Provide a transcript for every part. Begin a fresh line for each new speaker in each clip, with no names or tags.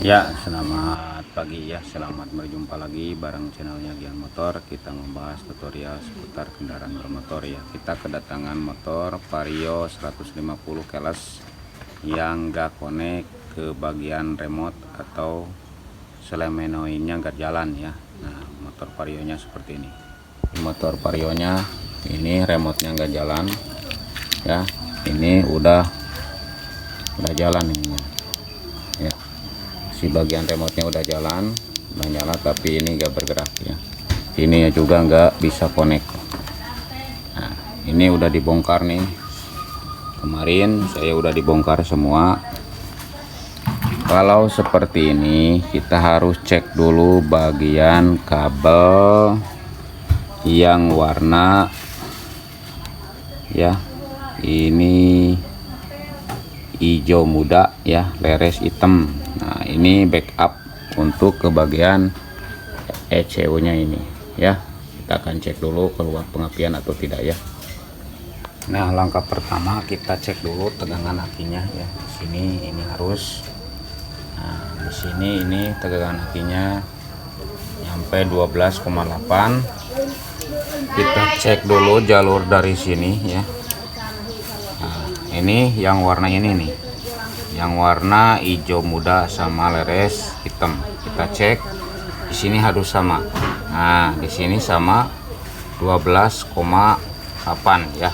Ya, selamat pagi ya. Selamat berjumpa lagi bareng channelnya Gian Motor. Kita membahas tutorial seputar kendaraan bermotor ya. Kita kedatangan motor Vario 150 keles yang gak connect ke bagian remote atau selemenoidnya gak jalan ya. Nah, motor Varionya seperti ini. Motor Varionya ini remotenya gak jalan ya. Ini udah jalan ini ya. Si bagian remote-nya udah jalan, udah nyala, tapi ini gak bergerak ya. Ini juga nggak bisa connect. Nah, ini udah dibongkar nih. Kemarin saya udah dibongkar semua. Kalau seperti ini, kita harus cek dulu bagian kabel yang warna ya. Ini hijau muda ya, leres hitam. Nah, ini backup untuk ke bagian ECU nya ini ya. Kita akan cek dulu keluar pengapian atau tidak ya. Nah, langkah pertama kita cek dulu tegangan akinya ya. Di sini ini harus, nah di sini ini tegangan akinya nyampe 12,8. Kita cek dulu jalur dari sini ya. Nah, ini yang warna ini nih, yang warna hijau muda sama leres hitam. Kita cek di sini harus sama. Nah, di sini sama 12,8 ya.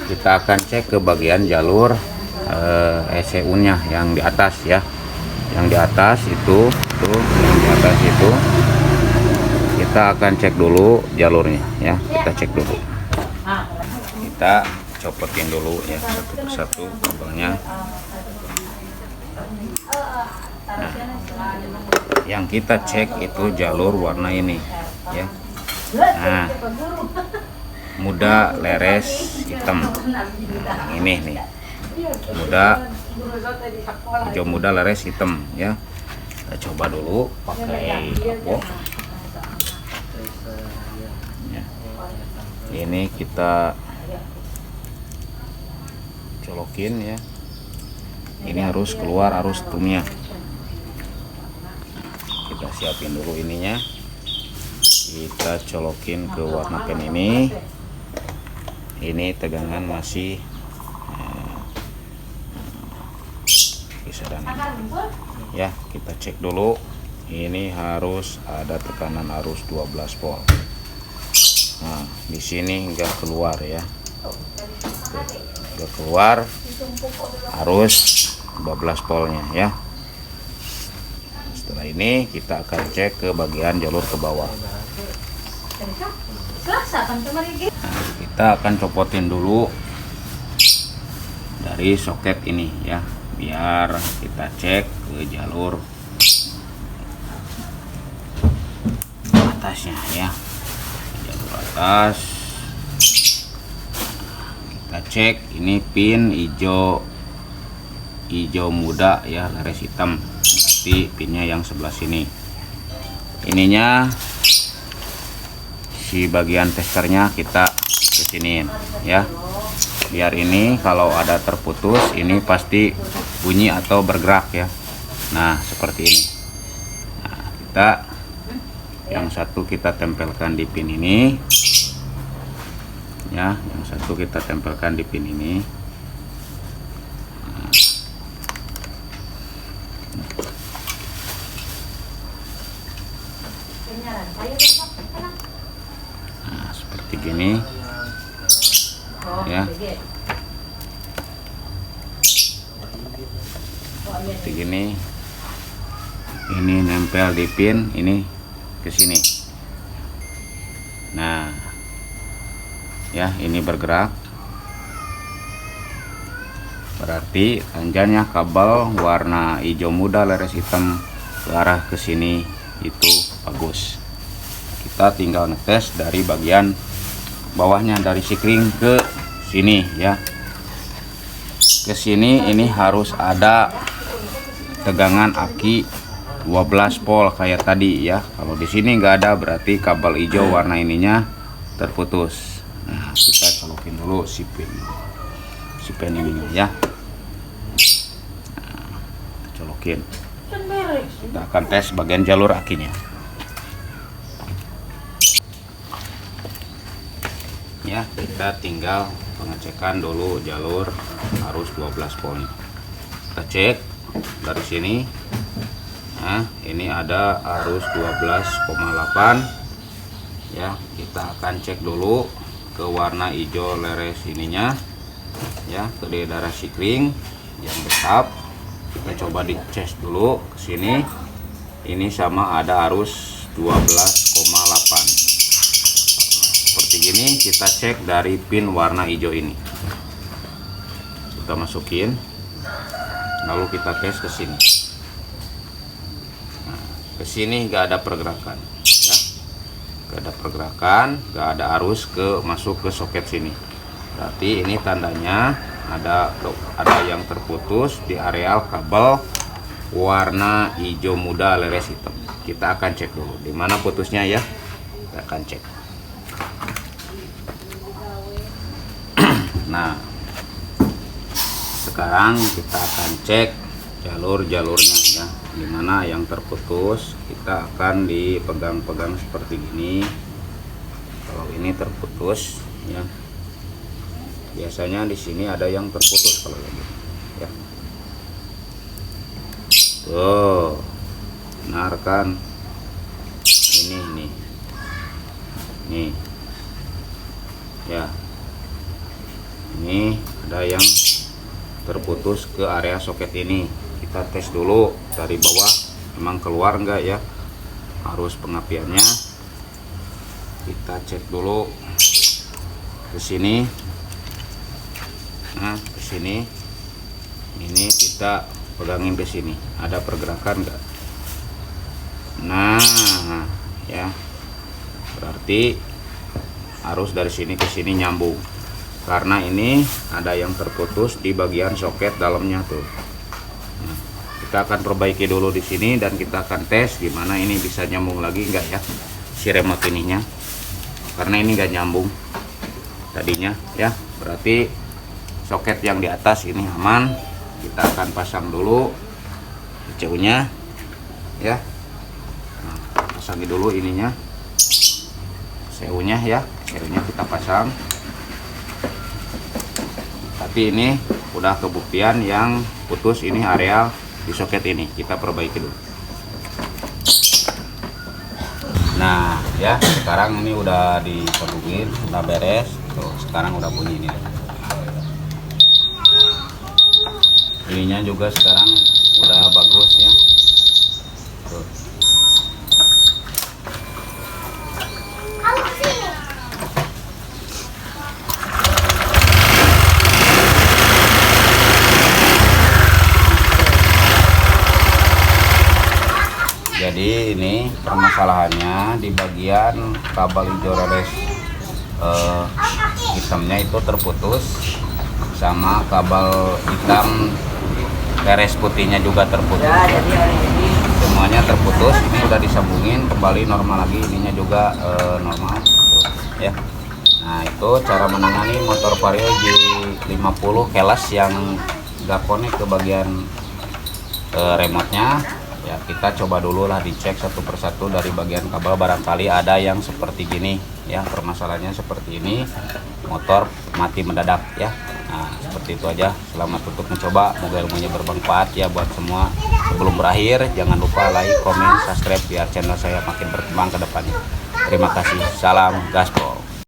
Kita akan cek ke bagian jalur ECU nya yang di atas ya. Yang di atas itu tuh, yang di atas itu kita akan cek dulu jalurnya ya. Kita cek dulu. Kita copotin dulu ya satu persatu kabelnya. Nah, yang kita cek itu jalur warna ini ya. Nah, muda leres hitam. Nah, ini nih, muda hijau muda leres hitam ya. Kita coba dulu pakai kapo ya. Ini kita colokin ya. Ini harus keluar arus tumnya. Kita siapin dulu ininya. Kita colokin ke warna pen ini. Ini tegangan masih bisa dan ya. Kita cek dulu. Ini harus ada tekanan arus 12 volt. Nah, di sini enggak keluar ya. Enggak keluar arus 12 voltnya ya. Setelah ini kita akan cek ke bagian jalur ke bawah. Nah, kita akan copotin dulu dari soket ini ya, biar kita cek ke jalur atasnya ya. Jalur atas kita cek, ini pin hijau muda ya, leres hitam, berarti pinnya yang sebelah sini. Ininya si bagian testernya kita kesiniin ya, biar ini kalau ada terputus ini pasti bunyi atau bergerak ya. Nah, seperti ini. Nah, kita yang satu kita tempelkan di pin ini ya, yang satu kita tempelkan di pin ini. Nah, seperti gini ya, seperti gini. Ini nempel di pin ini ke sini. Nah ya, ini bergerak, berarti tanjannya kabel warna hijau muda leres hitam ke arah ke sini itu bagus. Kita tinggal ngetes dari bagian bawahnya, dari sikring ke sini ya. Ke sini ini harus ada tegangan aki 12 volt kayak tadi ya. Kalau di sini nggak ada, berarti kabel hijau warna ininya terputus. Nah, kita colokin dulu si pen ini ya. Nah, kita colokin. Kita akan tes bagian jalur akinya. Ya, kita tinggal pengecekan dulu jalur arus 12 volt. Kita cek dari sini. Nah, ini ada arus 12,8. Ya, kita akan cek dulu ke warna hijau leres ininya. Ya, ke daerah sikring yang backup. Kita coba dicek dulu ke sini. Ini sama ada arus 12,8. Seperti gini kita cek dari pin warna hijau ini. Kita masukin. Lalu kita tes ke sini. Nah, ke sini nggak ada pergerakan, ya. Nggak ada pergerakan, nggak ada arus masuk ke soket sini. Berarti ini tandanya ada yang terputus di areal kabel warna hijau muda leres hitam. Kita akan cek dulu di mana putusnya ya. Kita akan cek. Nah, sekarang kita akan cek jalur-jalurnya ya. Dimana yang terputus kita akan dipegang-pegang seperti ini. Kalau ini terputus ya. Biasanya di sini ada yang terputus kalau ini ya. Tuh, benar kan? Ini nih ya. Ini ada yang terputus ke area soket ini. Kita tes dulu dari bawah memang keluar enggak ya arus pengapiannya. Kita cek dulu ke sini. Nah, ke sini. Ini kita pegangin ke sini. Ada pergerakan enggak? Nah, ya. Berarti arus dari sini ke sini nyambung. Karena ini ada yang terputus di bagian soket dalamnya tuh. Nah, kita akan perbaiki dulu di sini dan kita akan tes gimana ini bisa nyambung lagi enggak ya si remote ininya. Karena ini enggak nyambung tadinya ya. Berarti soket yang di atas ini aman. Kita akan pasang dulu ECU-nya ya. Nah, pasangin dulu ininya. ECU-nya ya. ECU-nya kita pasang. Tapi ini udah kebuktian yang putus ini area di soket ini. Kita perbaiki dulu. Nah ya, sekarang ini udah disambungin, udah beres. Tuh, sekarang udah bunyi ini. Ininya juga sekarang udah bagus ya. Tuh. Jadi ini permasalahannya di bagian kabel hijau leres hitamnya itu terputus, sama kabel hitam leres putihnya juga terputus. Semuanya terputus. Ini udah disambungin kembali normal lagi. Ininya juga normal tuh, ya. Nah, itu cara menangani motor Vario G50 kelas yang gak connect ke bagian remote-nya. Ya, kita coba dulu lah dicek satu persatu dari bagian kabel, barangkali ada yang seperti gini ya. Permasalahannya seperti ini, motor mati mendadak ya. Nah, seperti itu aja. Selamat untuk mencoba, moga ilmunya bermanfaat ya buat semua. Sebelum berakhir, jangan lupa like, komen, subscribe biar channel saya makin berkembang ke depannya. Terima kasih. Salam gaspol.